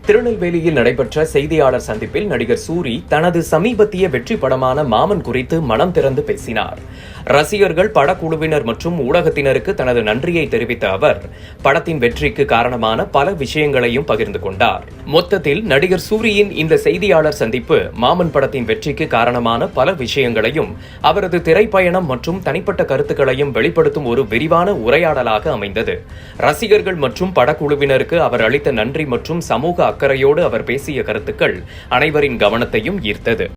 திருநெல்வேலியில் நடைபெற்ற செய்தியாளர் சந்திப்பில் நடிகர் சூரி தனது சமீபத்திய வெற்றி படமான மாமன் குறித்து மனம் திறந்து பேசினார். ரசிகர்கள், படக்குழுவினர் மற்றும் ஊடகத்தினருக்கு தனது நன்றியை தெரிவித்த அவர் படத்தின் வெற்றிக்கு காரணமான பல விஷயங்களையும் பகிர்ந்து கொண்டார். மொத்தத்தில் நடிகர் சூரியின் இந்த செய்தியாளர் சந்திப்பு மாமன் படத்தின் வெற்றிக்கு காரணமான பல விஷயங்களையும் அவரது திரைப்பயணம் மற்றும் தனிப்பட்ட கருத்துக்களையும் வெளிப்படுத்தும் ஒரு விரிவான உரையாடலாக அமைந்தது. ரசிகர்கள் மற்றும் படக்குழுவினருக்கு அவர் அளித்த நன்றி மற்றும் சமூக அக்கறையோடு அவர் பேசிய கருத்துக்கள் அனைவரின் கவனத்தையும் ஈர்த்தது.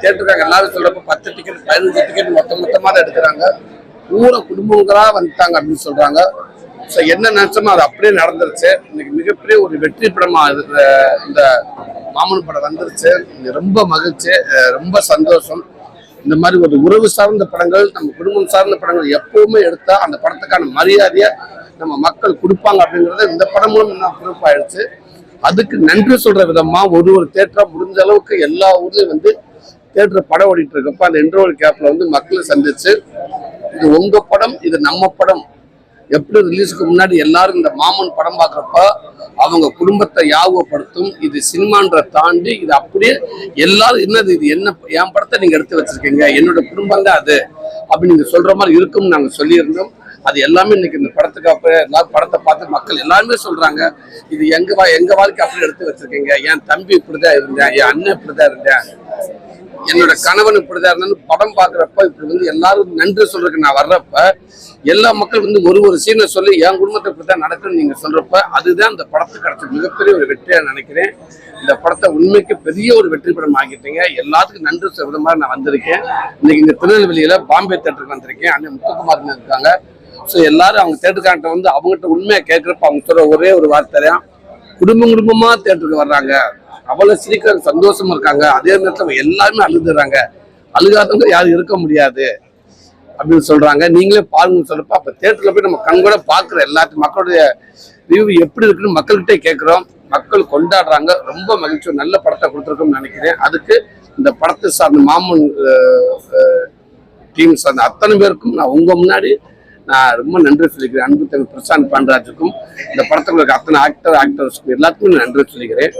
தேட்டருக்காங்க எல்லாரும் சொல்றப்ப 10 டிக்கெட் 15 டிக்கெட் மொத்தமா தான் எடுக்கிறாங்க. பூரா குடும்பங்களா வந்துட்டாங்க அப்படின்னு சொல்றாங்க. ஸோ என்ன நினைச்சோமோ அது அப்படியே நடந்துருச்சு. இன்னைக்கு மிகப்பெரிய ஒரு வெற்றி படமா இந்த மாமன் படம் வந்துருச்சு. ரொம்ப மகிழ்ச்சி, ரொம்ப சந்தோஷம். இந்த மாதிரி ஒரு உறவு சார்ந்த படங்கள், நம்ம குடும்பம் சார்ந்த படங்கள் எப்பவுமே எடுத்தா அந்த படத்துக்கான மரியாதையை நம்ம மக்கள் கொடுப்பாங்க அப்படிங்கறது இந்த படம் மூலம் என்ன ப்ரூஃப் ஆயிடுச்சு. அதுக்கு நன்றி சொல்ற விதமா ஒரு தேட்டரா முடிஞ்ச அளவுக்கு எல்லா ஊர்லயும் வந்து தேட்டர் படம் ஓடிட்டு இருக்கப்ப அந்த இன்டர்வல் கேப்ல வந்து மக்களை சந்திச்சு, இது உங்க படம், இது நம்ம படம், எப்படி ரிலீஸுக்கு முன்னாடி எல்லாரும் இந்த மாமன் படம் பார்க்குறப்ப அவங்க குடும்பத்தை ஞாபகப்படுத்தும். இது சினிமான்ற தாண்டி இது அப்படியே எல்லாரும் என்னது இது என்ன என் படத்தை நீங்க எடுத்து வச்சிருக்கீங்க, என்னோட குடும்பம் தான் அது அப்படின்னு நீங்க சொல்ற மாதிரி இருக்கும்னு நாங்க சொல்லியிருந்தோம். அது எல்லாமே இன்னைக்கு இந்த படத்துக்கு அப்புறம் எல்லாரும் படத்தை பார்த்து மக்கள் எல்லாருமே சொல்றாங்க, இது எங்க வாழ்க்கை அப்படி எடுத்து வச்சிருக்கீங்க, என் தம்பி இப்படிதான் இருந்தேன், என் அண்ணன் இப்படிதான் இருந்தேன், என்னோட கணவன் இப்படிதான் இருந்தேன்னு படம் பாக்குறப்ப இப்படி வந்து எல்லாரும் நன்றி சொல்றதுக்கு நான் வர்றப்ப எல்லா மக்கள் வந்து ஒரு சீனை சொல்லி என் குடும்பத்தை இப்படிதான் நடக்குன்னு நீங்க சொல்றப்ப அதுதான் இந்த படத்துக்கு கிடைச்ச மிகப்பெரிய ஒரு வெற்றியா நினைக்கிறேன். இந்த படத்தை உண்மைக்கு பெரிய ஒரு வெற்றி படம் ஆகிட்டீங்க. எல்லாத்துக்கும் நன்றி சொல்ற மாதிரி நான் வந்திருக்கேன். இன்னைக்கு இங்க திருநெல்வேலியில பாம்பே தேட்டருக்கு வந்திருக்கேன். அண்ணன் முத்துக்குமார்னு இருக்காங்க. ஸோ எல்லாரும் அவங்க தேட்டருக்கான்ட்ட வந்து அவங்ககிட்ட உண்மையை கேட்கறப்ப அவங்க சொல்ற ஒரே ஒரு வார்த்தை தான், குடும்பமா தேட்டருக்கு வர்றாங்க, அவ்வளவு சிரிக்கிறாங்க, சந்தோஷமா இருக்காங்க. அதே நேரத்துல எல்லாருமே அழுதுறாங்க, அழுகாதவங்க யாரும் இருக்க முடியாது அப்படின்னு சொல்றாங்க. நீங்களே பாருங்கன்னு சொல்றப்ப அப்ப தேட்டர்ல போய் நம்ம கண்கூட பாக்குற எல்லாத்துக்கும் மக்களுடைய ரிவ்யூ எப்படி இருக்குன்னு மக்கள்கிட்டே கேட்கிறோம். மக்கள் கொண்டாடுறாங்க. ரொம்ப மகிழ்ச்சி, நல்ல படத்தை கொடுத்துருக்கோம்னு நினைக்கிறேன். அதுக்கு இந்த படத்தை சார்ந்த மாமன் டீம் சார்ந்த அத்தனை பேருக்கும் நான் உங்க முன்னாடி நான் ரொம்ப நன்றி சொல்லிக்கிறேன். அன்பு தம்பி பிரசாந்த் பாண்டராஜுக்கும் இந்த படத்துல அத்தனை ஆக்டர்ஸ்க்கும் எல்லாத்துக்கும் நன்றி சொல்லிக்கிறேன்.